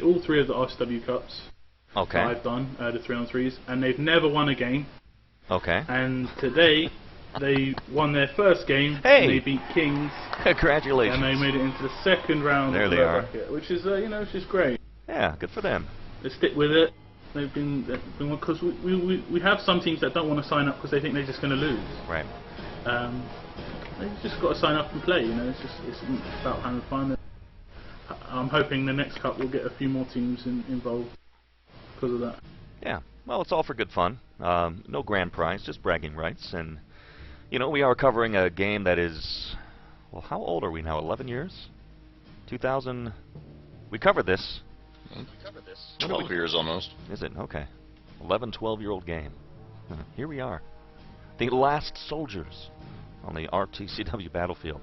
all 3 of the RTCW Cups Okay. that I've done, the 3-on-3s, and they've never won a game. Okay. And today, they won their first game, Hey! and they beat Kings, Congratulations. and they made it into the second round There of they the are. bracket, which is, you know, it's just great. Yeah, good for them. They stick with it. They've been because we have some teams that don't want to sign up because they think they're just going to lose. Right. They've just got to sign up and play. You know, it's about having fun. I'm hoping the next cup will get a few more teams involved because of that. Yeah. Well, it's all for good fun. No grand prize, just bragging rights. And, you know, we are covering a game that is, well, how old are we now? 11 years? 2000. We covered this. 12 years almost. Is it? Okay. 11, 12-year-old game. Here we are. The last soldiers on the RTCW battlefield.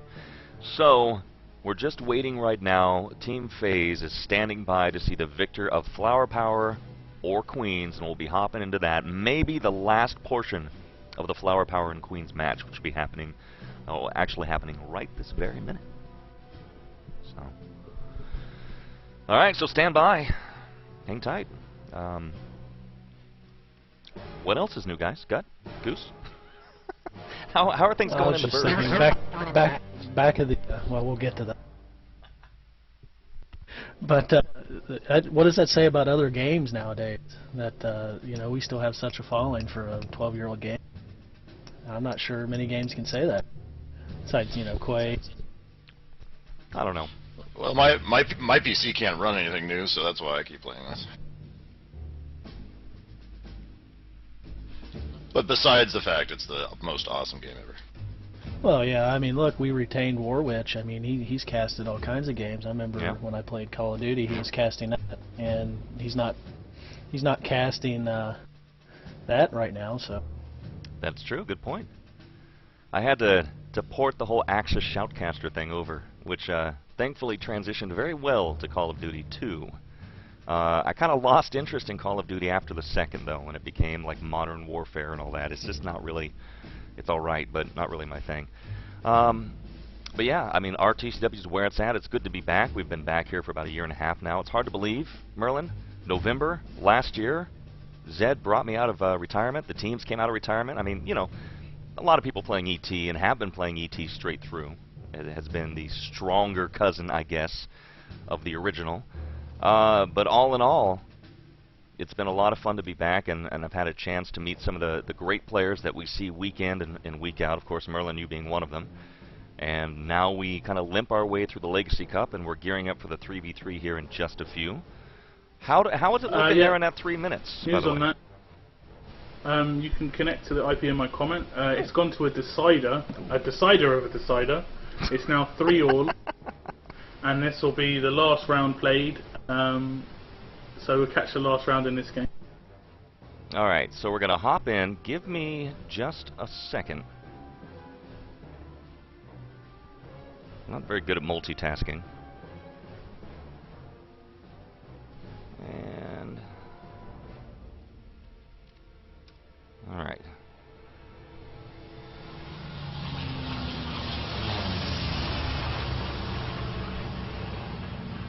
So, we're just waiting right now. Team FaZe is standing by to see the victor of flowerpower or Queens, and we'll be hopping into that. Maybe the last portion of the flowerpower and Queens match, which will be happening, actually happening right this very minute. So, all right, so stand by. Hang tight. What else is new, guys? Gut? Goose? how are things going in the just birds? thinking back of the. Well, we'll get to that. But what does that say about other games nowadays? That you know, we still have such a following for a 12-year-old game. I'm not sure many games can say that. Besides, you know, Quake. I don't know. Well, my PC can't run anything new, so that's why I keep playing this. But besides the fact it's the most awesome game ever. Well, yeah, I mean, look, we retained Warwitch. I mean, he's casted all kinds of games. I remember when I played Call of Duty, he was casting that, and he's not casting that right now. So. That's true. Good point. I had to port the whole Axis Shoutcaster thing over, which thankfully transitioned very well to Call of Duty 2. I kind of lost interest in Call of Duty after the second, though, when it became like Modern Warfare and all that. It's just not really. It's all right, but not really my thing. But yeah, I mean, RTCW is where it's at. It's good to be back. We've been back here for about a year and a half now. It's hard to believe, Merlin. November last year, Zed brought me out of retirement. The teams came out of retirement. I mean, you know, a lot of people playing ET and have been playing ET straight through. It has been the stronger cousin, I guess, of the original. But all in all, it's been a lot of fun to be back, and I've had a chance to meet some of the great players that we see week in and week out. Of course, Merlin, you being one of them. And now we kind of limp our way through the Legacy Cup, and we're gearing up for the 3v3 here in just a few. How is it looking there in that 3 minutes? Here's on that. You can connect to the IP in my comment. It's gone to a decider of a decider. It's now 3-all, and this will be the last round played. So we'll catch the last round in this game. Alright, so we're going to hop in. Give me just a second. I'm not very good at multitasking. And... Alright.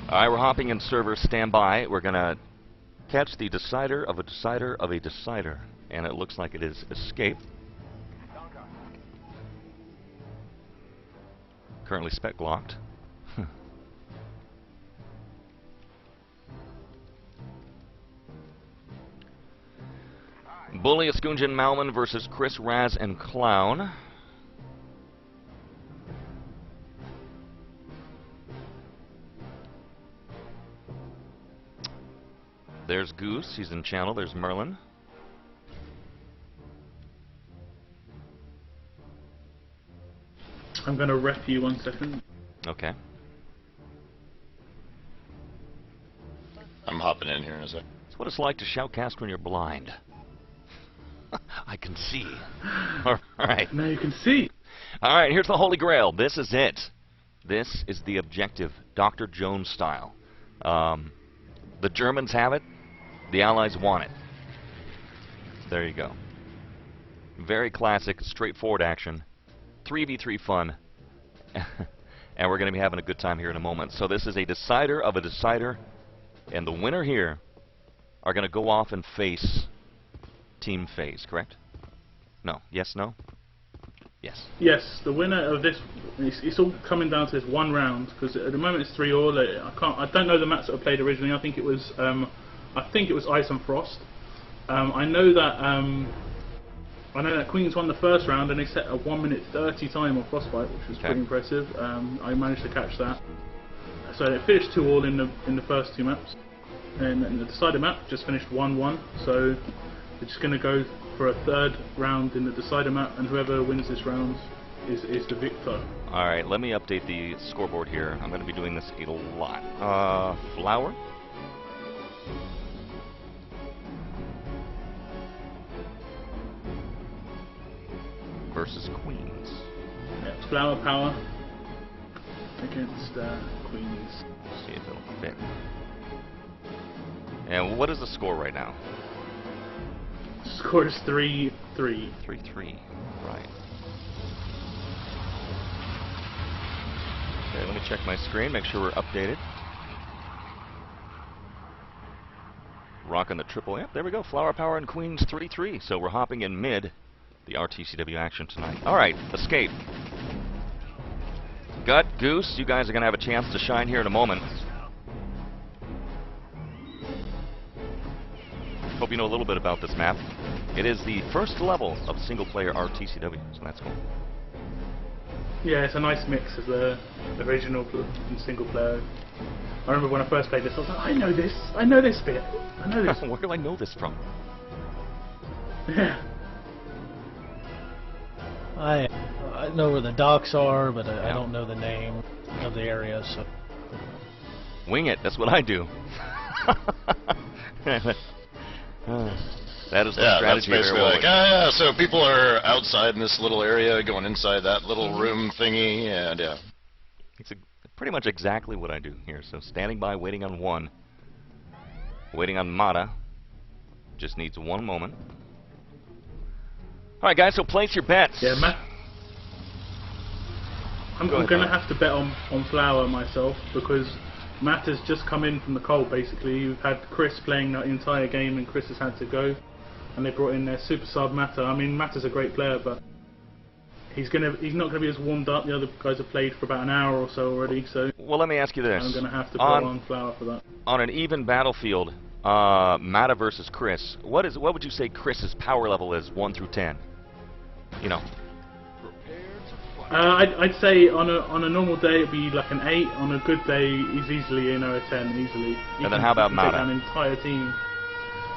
Alright, we're hopping in server. Stand by. We're going to catch the decider of a decider of a decider. And it looks like it is Escape. Currently spec locked. Bully, Eskunjan, Malman versus Chris, Raz, and Clown. There's Goose, he's in channel. There's Merlin. I'm going to ref you 1 second. Okay. I'm hopping in here in a sec. It's what it's like to shoutcast when you're blind. I can see. Alright. Now you can see. Alright, here's the Holy Grail. This is it. This is the objective, Dr. Jones style. The Germans have it. The Allies want it. There you go. Very classic, straightforward action. 3v3 fun. And we're going to be having a good time here in a moment. So this is a decider of a decider And the winner here are going to go off and face Team FaZe, correct? No. Yes, no? Yes. Yes, the winner of this, it's all coming down to this one round, because at the moment it's 3-all. I don't know the maps that were played originally. I think it was Ice and Frost. I know that Queens won the first round and they set a 1:30 time on Frostbite, which was pretty impressive. I managed to catch that. So it finished 2-all in the first 2 maps, and the decider map just finished 1-1. So we're just going to go for a 3rd round in the decider map, and whoever wins this round is the victor. All right, let me update the scoreboard here. I'm going to be doing this a lot. Flower. Versus Queens. Yeah, flowerpower against Queens. See if it'll fit. And what is the score right now? Score is 3-3. 3-3. Right. Okay, let me check my screen, make sure we're updated. Rocking the triple. Yep, there we go. Flowerpower and Queens 3-3. So we're hopping in mid the RTCW action tonight. Alright, Escape. Gut, Goose, you guys are going to have a chance to shine here in a moment. Hope you know a little bit about this map. It is the first level of single-player RTCW, so that's cool. Yeah, it's a nice mix of the original and single-player. I remember when I first played this, I was like, I know this bit, I know this. Where do I know this from? Yeah. I know where the docks are, but I don't know the name of the area, so... Wing it, that's what I do. That is the strategy. That's basically like, so people are outside in this little area, going inside that little room thingy, and yeah. It's pretty much exactly what I do here. So standing by, waiting on one. Waiting on Mata. Just needs one moment. Alright guys, so place your bets. Yeah, Matt. I'm going to have to bet on Flower myself, because Matt has just come in from the cold basically. You've had Chris playing the entire game and Chris has had to go. And they brought in their super sub Mata. I mean, Mata's a great player, but he's not gonna be as warmed up. The other guys have played for about an hour or so already. So well, let me ask you this: I'm gonna have to put on Flower for that. On an even battlefield, Mata versus Chris, what would you say Chris's power level is 1 through 10? You know. I'd say on a normal day it'd be like an 8. On a good day, he's easily a 10 easily. And then how about Mata? Take down an entire team.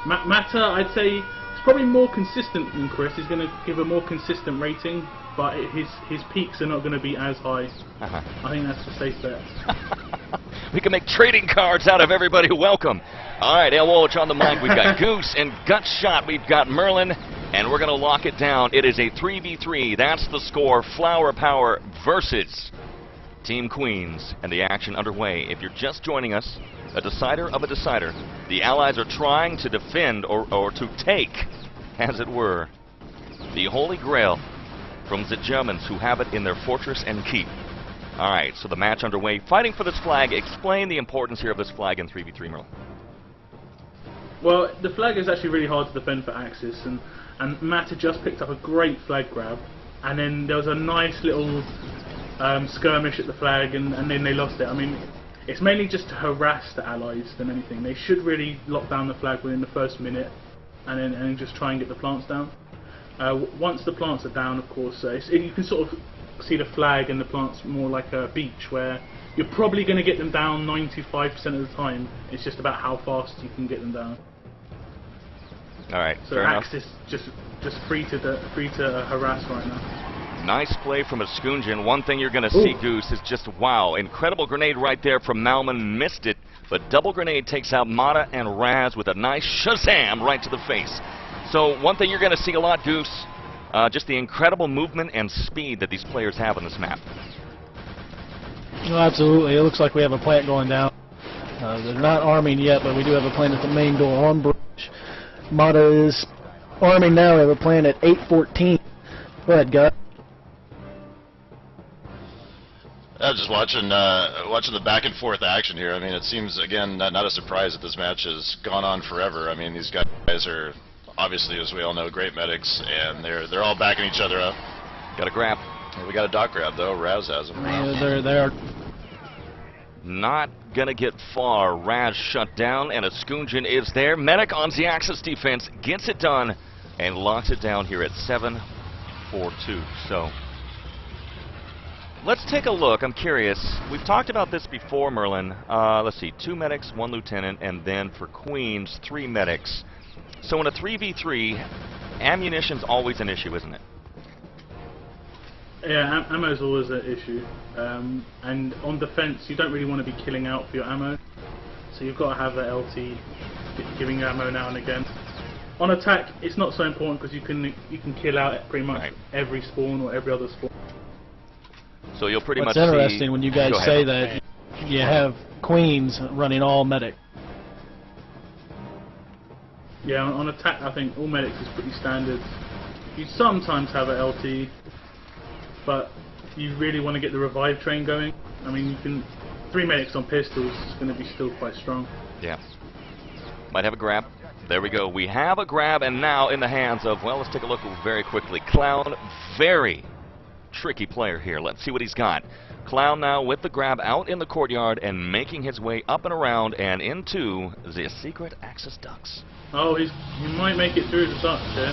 Mata, I'd say. Probably more consistent than Chris. He's going to give a more consistent rating, but his peaks are not going to be as high. I think that's a safe bet. We can make trading cards out of everybody. Welcome. All right, El Walsh on the mic. We've got Goose and Gut Shot. We've got Merlin, and we're going to lock it down. It is a 3v3. That's the score. Flowerpower versus Team Queens, and the action underway. If you're just joining us, a decider of a decider. The Allies are trying to defend or to take, as it were, the Holy Grail from the Germans who have it in their fortress and keep. Alright, so the match underway. Fighting for this flag. Explain the importance here of this flag in 3v3, Merle. Well, the flag is actually really hard to defend for Axis, and Matt had just picked up a great flag grab, and then there was a nice little skirmish at the flag, and then they lost it. I mean, it's mainly just to harass the Allies than anything. They should really lock down the flag within the first minute, and then just try and get the plants down. Once the plants are down, of course, you can sort of see the flag and the plants more like a beach, where you're probably going to get them down 95% of the time. It's just about how fast you can get them down. All right. So Axis just free to harass right now. Nice play from Eskunjan. One thing you're going to see, Goose, is just, wow, incredible grenade right there from Malman. Missed it, but double grenade takes out Mata and Raz with a nice Shazam right to the face. So one thing you're going to see a lot, Goose, just the incredible movement and speed that these players have on this map. No, absolutely. It looks like we have a plant going down. They're not arming yet, but we do have a plant at the main door on bridge. Mata is arming now. We have a plant at 8:14. Go ahead, Gut. I was just watching the back and forth action here. I mean, it seems, again, not a surprise that this match has gone on forever. I mean, these guys are obviously, as we all know, great medics, and they're all backing each other up. Got a grab. We got a dock grab though. Raz has him. Yeah, they're Not gonna get far. Raz shut down, and a Skunjan is there. Medic on the Axis defense gets it done and locks it down here at 7-4-2. So let's take a look. I'm curious. We've talked about this before, Merlin. Let's see. 2 medics, 1 lieutenant, and then for Queens, 3 medics. So in a 3v3, ammunition's always an issue, isn't it? Yeah, ammo is always an issue. And on defense, you don't really want to be killing out for your ammo. So you've got to have that LT giving you ammo now and again. On attack, it's not so important because you can kill out pretty much every spawn or every other spawn. So you'll pretty What's much interesting see, when you guys say that you have Queens running all medic. Yeah, on attack, I think all medics is pretty standard. You sometimes have an LT, but you really want to get the revive train going. I mean, you can 3 medics on pistols is going to be still quite strong. Yeah. Might have a grab. There we go. We have a grab, and now in the hands of, well, let's take a look very quickly. Clown, very tricky player here. Let's see what he's got. Clown now with the grab out in the courtyard and making his way up and around and into the secret Axis ducts. Oh, he might make it through the ducts here.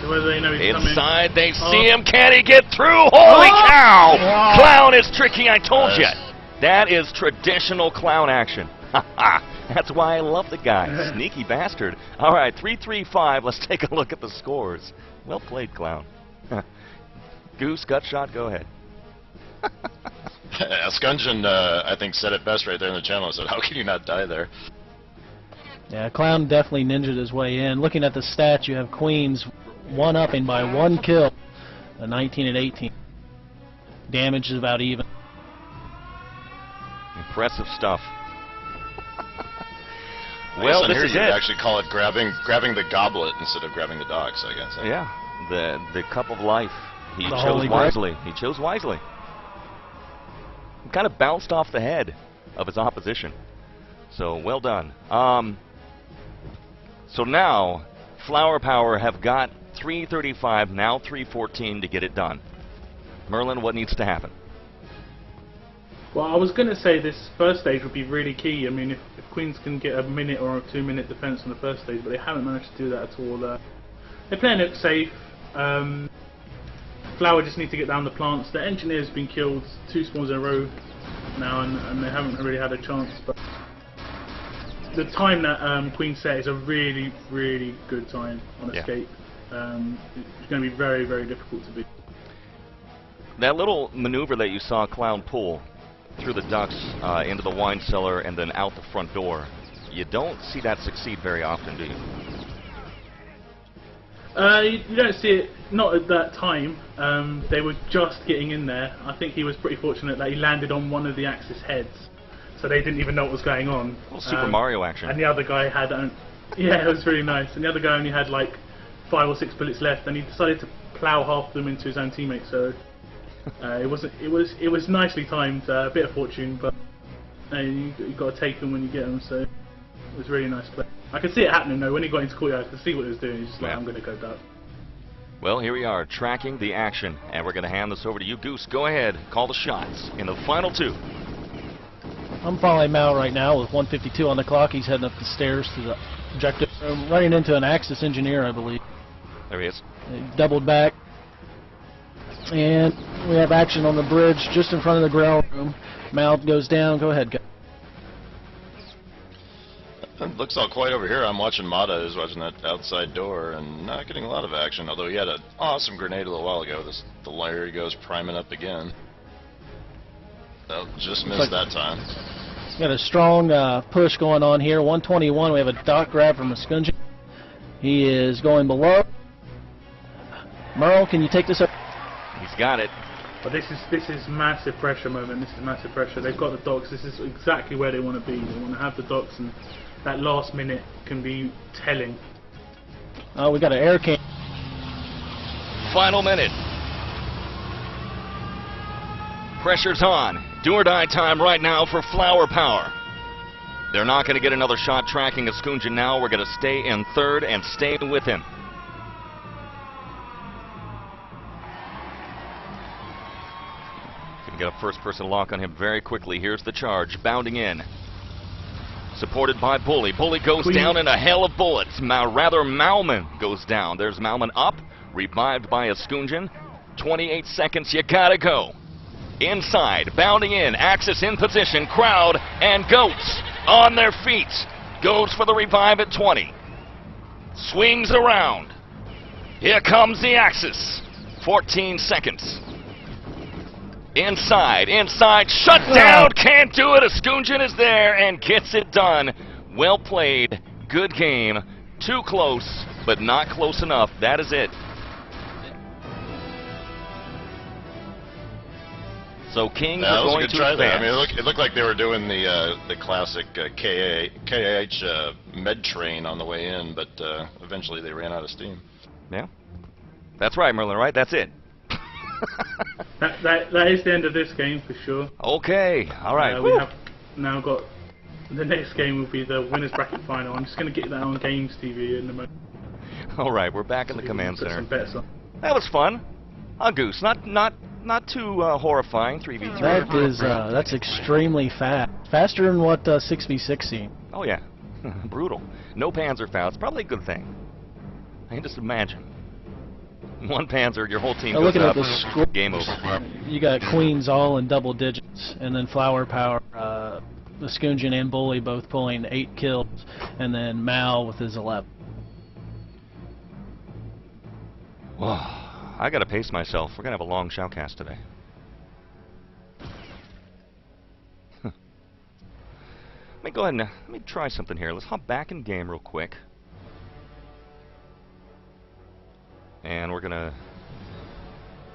So whether they know he's Inside, coming. they see him. Can he get through? Holy cow! Wow. Clown is tricky, I told you. That is traditional Clown action. That's why I love the guy. Sneaky bastard. All right, 3-3-5. Let's take a look at the scores. Well played, Clown. Goose, gut shot, go ahead. Skunjan, I think, said it best right there in the channel. Said, "How can you not die there?" Yeah, Clown definitely ninja'd his way in. Looking at the stats, you have Queens one-upping by 1 kill, 19 and 18. Damage is about even. Impressive stuff. Well, this here is you'd it. actually call it grabbing the goblet instead of grabbing the docks, I guess. Yeah, the cup of life. He The chose holy wisely. He chose wisely. He kind of bounced off the head of his opposition. So well done. So now, flowerpower have got 335, now 314 to get it done. Merlin, what needs to happen? Well, I was going to say this first stage would be really key. I mean, if Queens can get a minute or a 2-minute defense on the first stage, but they haven't managed to do that at all. They're playing it safe. Flower just need to get down the plants. The engineer's been killed 2 spawns in a row now, and they haven't really had a chance. But the time that Queen set is a really, really good time on escape. It's going to be very, very difficult to beat. That little maneuver that you saw Clown pull through the ducts into the wine cellar and then out the front door, you don't see that succeed very often, do you? You don't see it, not at that time. They were just getting in there. I think he was pretty fortunate that he landed on one of the Axis heads, so they didn't even know what was going on. Little Super Mario action. And the other guy had, yeah, it was really nice. And the other guy only had like 5 or 6 bullets left, and he decided to plough half of them into his own teammate. So it was nicely timed. A bit of fortune, but you got to take them when you get them. So it was really nice play. I could see it happening though. When he got into courtyard, I could see what he was doing. He's just like, I'm going to go duck. Well, here we are, tracking the action, and we're going to hand this over to you, Goose. Go ahead, call the shots in the final 2. I'm following Mal right now with 1:52 on the clock. He's heading up the stairs to the objective room, running into an Axis engineer, I believe. There he is. They doubled back, and we have action on the bridge just in front of the ground room. Mal goes down. Go ahead, guys. It looks all quiet over here. I'm watching Mata is watching that outside door and not getting a lot of action, although he had an awesome grenade a little while ago. The layer goes priming up again. Oh, just missed that time. Got a strong push going on here. 121. We have a dock grab from Skunjan. He is going below. Merle, can you take this up? He's got it. But this is massive pressure moment. This is massive pressure. They've got the docks. This is exactly where they want to be. They want to have the docks, and that last minute can be telling. We got an air can. Final minute. Pressure's on. Do or die time right now for flowerpower. They're not going to get another shot tracking Eskunja now. We're going to stay in third and stay with him. Going to get a first-person lock on him very quickly. Here's the charge, bounding in. Supported by Bully. Bully goes down in a hail of bullets. Malman goes down. There's Malman up, revived by Eskunjan. 28 seconds, you gotta go. Inside, bounding in, Axis in position, crowd, and Goats on their feet. Goes for the revive at 20. Swings around. Here comes the Axis. 14 seconds. Inside, shut down, can't do it. Eskunjan is there and gets it done. Well played, good game. Too close, but not close enough. That is it. So Kings are going to advance. I mean, it looked like they were doing the classic KH med train on the way in, but eventually they ran out of steam. Yeah, that's right, Merlin. Right, that's it. that is the end of this game for sure. Okay, all right. We have now got the next game will be the winners bracket final. I'm just going to get that on Games TV in the moment. All right, we're back in the command center. Some bets on. That was fun. Goose, not too horrifying. 3v3. That's extremely fast. Faster than what 6v6 seen. Oh yeah, brutal. No Panzer It's probably a good thing. I can just imagine. One Panzer, your whole team goes looking up. At the score, game over. You got Queens all in double digits, and then flowerpower, Eskunjan and Bully both pulling 8 kills, and then Mal with his 11. Whoa, I gotta pace myself. We're gonna have a long shoutcast today. Let me go ahead and let me try something here. Let's hop back in game real quick. And we're gonna,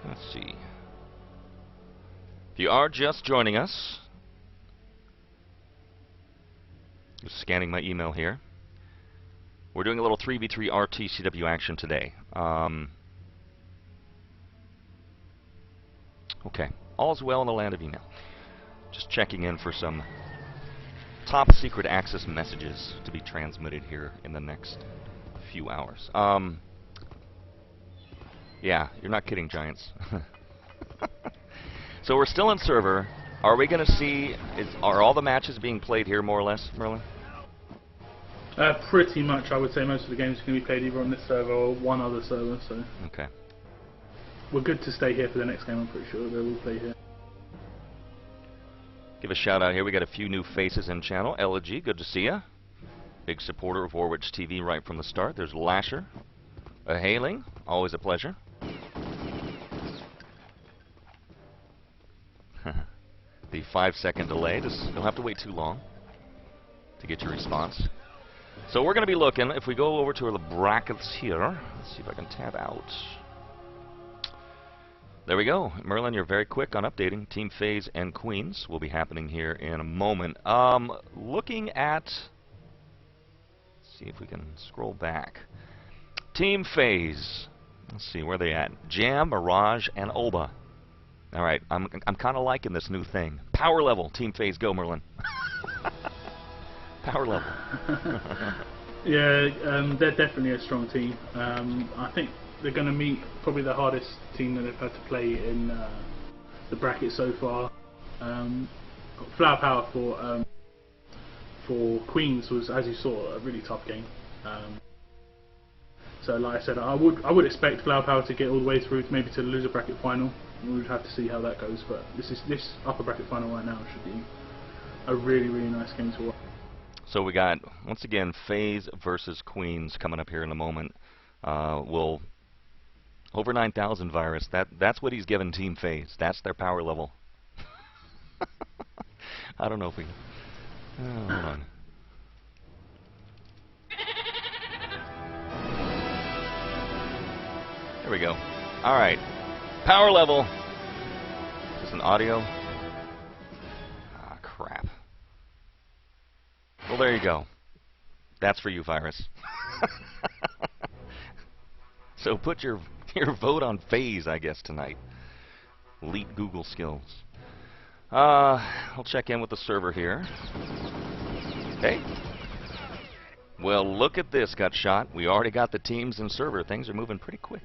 let's see. If you are just joining us, just scanning my email here. We're doing a little 3v3 RTCW action today. Okay, all's well in the land of email. Just checking in for some top secret access messages to be transmitted here in the next few hours. Yeah, you're not kidding, Giants. So we're still in server. Are we going to see, are all the matches being played here more or less, Merlin? Pretty much, I would say most of the games are going to be played either on this server or one other server, so... Okay. We're good to stay here for the next game, I'm pretty sure. They will play here. Give a shout out here. We got a few new faces in channel. Elegy, good to see ya. Big supporter of Warwitch TV right from the start. There's Lasher. A hailing, always a pleasure. The 5-second delay. You'll have to wait too long to get your response. So we're going to be looking, if we go over to the brackets here, let's see if I can tab out. There we go. Merlin, you're very quick on updating. Team FaZe and Queens will be happening here in a moment. Looking at, let's see if we can scroll back. Team FaZe. Let's see where they at. Jam, Mirage, and Oba. All right, I'm kind of liking this new thing. Power level. Team FaZe, go, Merlin. Power level. Yeah, they're definitely a strong team. I think they're going to meet probably the hardest team that they've had to play in the bracket so far. Flowerpower for Queens was, as you saw, a really tough game. So, like I said, I would expect Flowerpower to get all the way through, maybe to the loser bracket final. We would have to see how that goes, but this upper bracket final right now should be a really, really nice game to watch. So we got, once again, FaZe versus Queens coming up here in a moment. We'll over 9,000 virus. That's what he's given Team FaZe. That's their power level. I don't know if we. Hold on. There we go. All right. Power level. Is this an audio? Ah, crap. Well, there you go. That's for you, virus. So put your vote on FaZe, I guess, tonight. Elite Google skills. I'll check in with the server here. Hey. Well, look at this, Gutshot. We already got the teams and server. Things are moving pretty quick.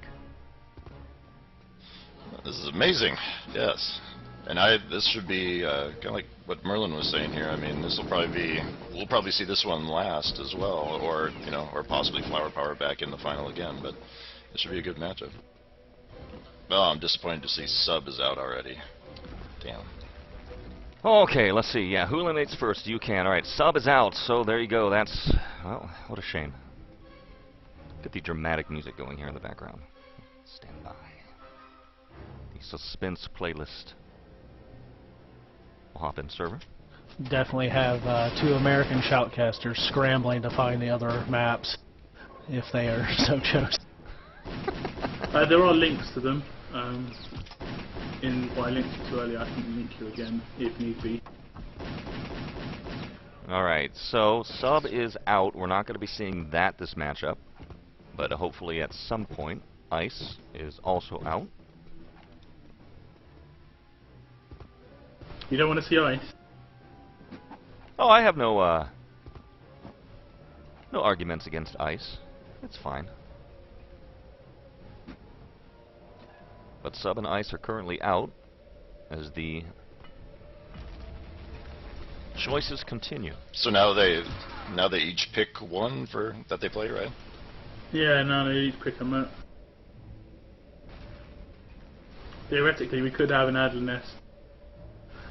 This is amazing. Yes. And this should be kind of like what Merlin was saying here. I mean, this will probably be, we'll probably see this one last as well, or or possibly flowerpower back in the final again. But it should be a good matchup. Well, I'm disappointed to see Sub is out already. Damn. Okay, let's see. Yeah, who eliminates first? You can. All right, Sub is out, so there you go. That's, well, what a shame. Get the dramatic music going here in the background. Stand by. The suspense playlist. We'll hop in server. Definitely have 2 American shoutcasters scrambling to find the other maps, if they are so chosen. There are links to them. In what I linked you to earlier, I can link you again if need be. Alright, so Sub is out. We're not going to be seeing that this matchup, but hopefully at some point, Ice is also out. You don't want to see Ice? Oh, I have no arguments against Ice. It's fine. But Sub and Ice are currently out as the choices continue. So now they each pick one that they play, right? Yeah, no, they each pick a map. Theoretically, we could have an Adler Nest.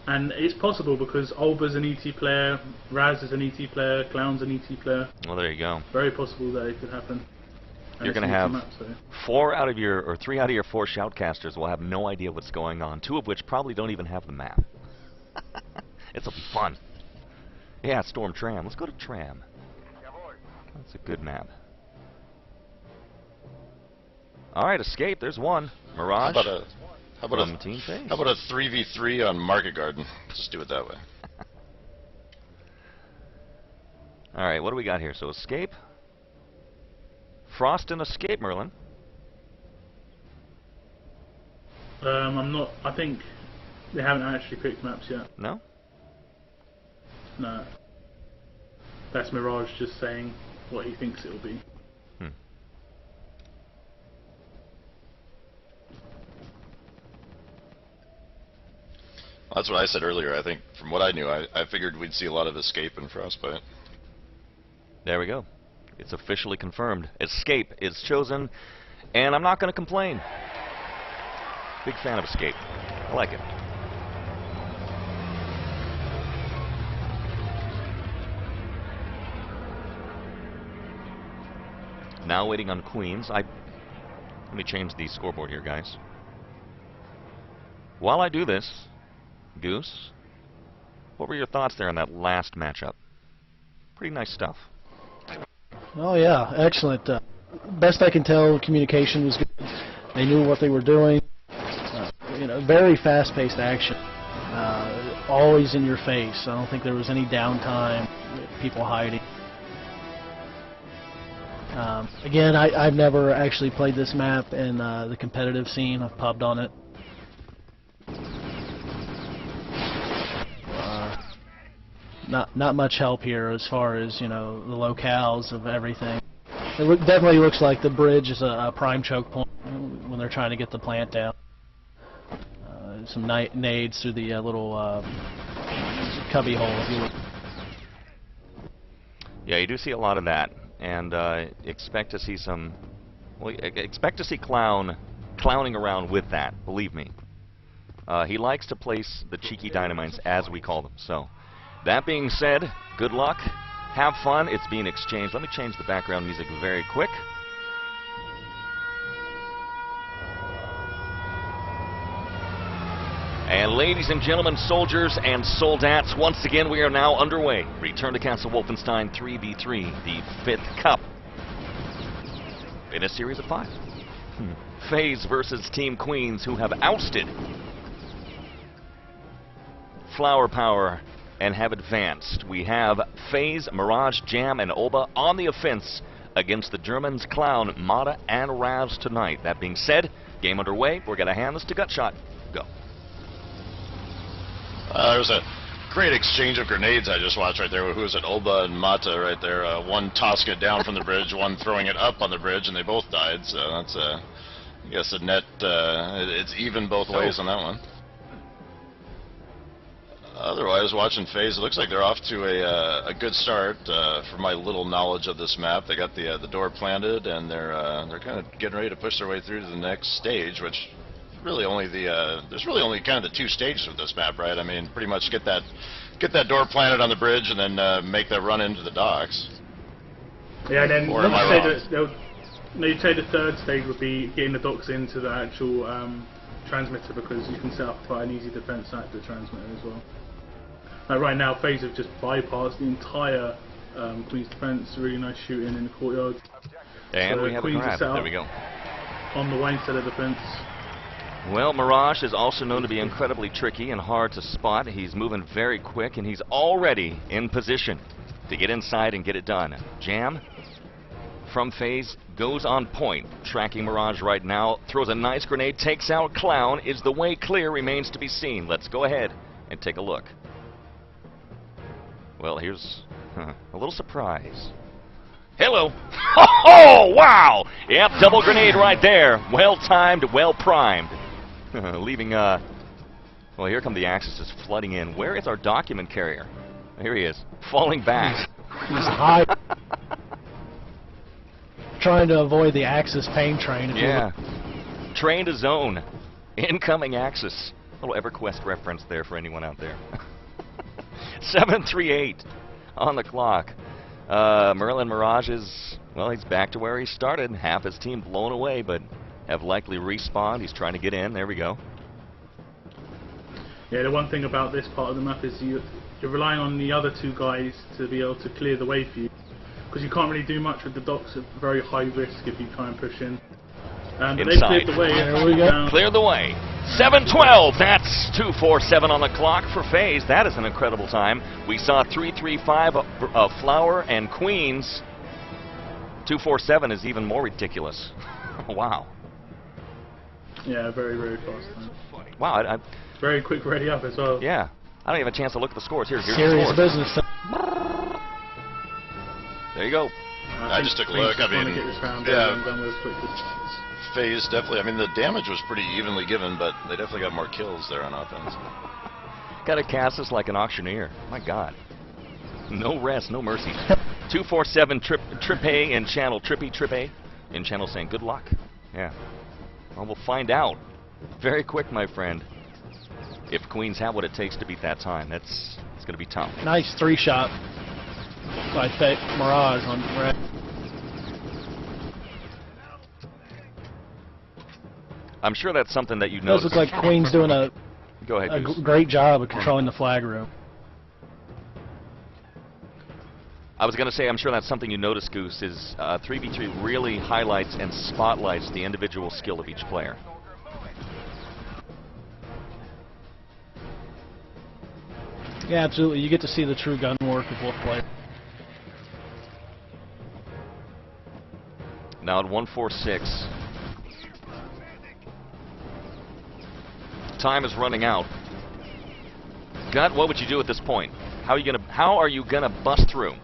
And it's possible because Olba's an ET player, Raz is an ET player, Clown's an ET player. Well, there you go. Very possible that it could happen. You're going to have 3 out of your 4 shoutcasters will have no idea what's going on, 2 of which probably don't even have the map. It'll be fun. Yeah, Storm Tram. Let's go to Tram. That's a good map. Alright, Escape. There's one. Mirage. How about a 3v3 on Market Garden? Just do it that way. Alright, what do we got here? So Escape. Frost and Escape, Merlin. I'm not. I think they haven't actually picked maps yet. No? No. That's Mirage just saying what he thinks it'll be. That's what I said earlier. I think, from what I knew, I figured we'd see a lot of Escape and Frostbite. There we go. It's officially confirmed. Escape is chosen, and I'm not going to complain. Big fan of Escape. I like it. Now waiting on Queens. Let me change the scoreboard here, guys. While I do this, Goose, what were your thoughts there on that last matchup? Pretty nice stuff. Oh yeah, excellent. Best I can tell, communication was good. They knew what they were doing. Very fast-paced action. Always in your face. I don't think there was any downtime. People hiding. Again, I've never actually played this map in the competitive scene. I've pubbed on it. Not much help here as far as the locales of everything. It definitely looks like the bridge is a prime choke point when they're trying to get the plant down. Some nades through the little cubby hole, if you will. Yeah, you do see a lot of that, and expect to see some. Well, expect to see clowning around with that. Believe me, he likes to place the cheeky dynamites, as we call them. So. That being said, good luck, have fun, it's being exchanged. Let me change the background music very quick. And ladies and gentlemen, soldiers and soldats, once again we are now underway. Return to Castle Wolfenstein 3v3, the 5th Cup. In a series of 5. FaZe versus Team Queens, who have ousted flowerpower and have advanced. We have FaZe, Mirage, Jam, and Olba on the offense against the Germans, Clown, Mata, and Raz tonight. That being said, game underway. We're going to hand this to Gutshot. Go. There was a great exchange of grenades I just watched right there. Who was it? Olba and Mata right there. One tossing it down from the bridge, one throwing it up on the bridge, and they both died. So that's, I guess, a net. It's even both ways on that one. Otherwise, watching FaZe, it looks like they're off to a good start. From my little knowledge of this map, they got the door planted, and they're kind of getting ready to push their way through to the next stage, which really only there's really only kind of the 2 stages with this map, right? I mean, pretty much get that door planted on the bridge, and then make that run into the docks. Yeah, and then Or am I wrong? you'd say the 3rd stage would be getting the docks into the actual transmitter, because you can set up quite an easy defense at the transmitter as well. Like right now, FaZe have just bypassed the entire Queen's defense. Really nice shooting in the courtyard. And so we have Queen's a grab. There we go. On the way instead of defense. Well, Mirage is also known to be incredibly tricky and hard to spot. He's moving very quick, and he's already in position to get inside and get it done. Jam from FaZe goes on point, tracking Mirage right now, throws a nice grenade, takes out Clown. Is the way clear? Remains to be seen. Let's go ahead and take a look. Well, here's a little surprise. Hello! Oh, wow! Yep, double grenade right there. Well timed, well primed. Leaving, well, here come the Axis just flooding in. Where is our document carrier? Here he is, falling back. He's high. Trying to avoid the Axis pain train. Yeah. Train to zone. Incoming Axis. A little EverQuest reference there for anyone out there. 7:38 on the clock. Merlin Mirage is, well, he's back to where he started. Half his team blown away, but have likely respawned. He's trying to get in. There we go. Yeah, the one thing about this part of the map is you're relying on the other 2 guys to be able to clear the way for you, because you can't really do much with the docks at very high risk if you try and push in. But they cleared the way. There we go. Cleared the way. 7:12. That's 2:47 on the clock for FaZe. That is an incredible time. We saw 3:35 Flower and Queens. 2:47 is even more ridiculous. Wow. Yeah, very, very fast time. Wow. Very quick ready up as well. Yeah. I don't even have a chance to look at the scores. Here's the Serious scores. business. There you go. I just took a look. I mean, FaZe definitely. I mean, the damage was pretty evenly given, but they definitely got more kills there on offense. Got to cast us like an auctioneer. My God. No rest, no mercy. 247 Trip A in channel. Trippy Trip A in channel saying good luck. Yeah. Well, we'll find out very quick, my friend. If Queens have what it takes to beat that time, it's going to be tough. Nice 3-shot by Mirage on red. I'm sure that's something that you It does noticed. look like Queen's doing a Go ahead, Goose. great job of controlling the flag room. I was going to say, I'm sure that's something you noticed, Goose, is 3v3 really highlights and spotlights the individual skill of each player. Yeah, absolutely. You get to see the true gun work of both players. Now at 146. Time is running out. Gut, what would you do at this point? How are you gonna bust through?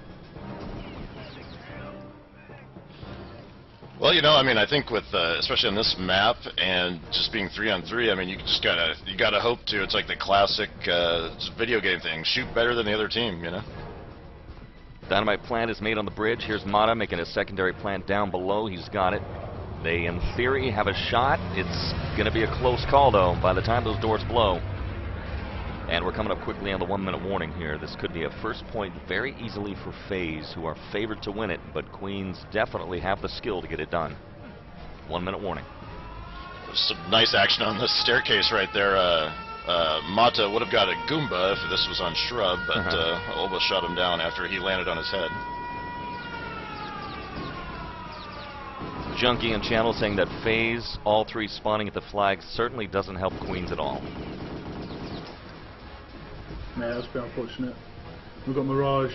Well, you know, I mean, I think with especially on this map and just being 3-on-3, I mean, you gotta hope to. It's like the classic video game thing: shoot better than the other team, you know. Dynamite plant is made on the bridge. Here's Mata making a secondary plant down below. He's got it. They, in theory, have a shot. It's gonna be a close call, though. By the time those doors blow, and we're coming up quickly on the 1-minute warning here. This could be a first point very easily for FaZe, who are favored to win it, but Queens definitely have the skill to get it done. 1-minute warning. There's some nice action on the staircase right there. Mata would have got a Goomba if this was on Shrub, but Olba shot him down after he landed on his head. Junkie in channel saying that FaZe, all 3 spawning at the flag, certainly doesn't help Queens at all. Yeah, that's pretty unfortunate. We've got Mirage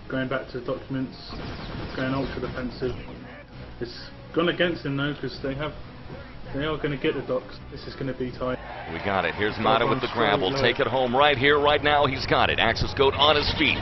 going back to the documents, going ultra defensive. It's gone against him though, because they have They are going to get the docks. This is going to be tight. We got it. Here's Mata with the grab. We'll take it home right here, right now. He's got it. Axis Goat on his feet.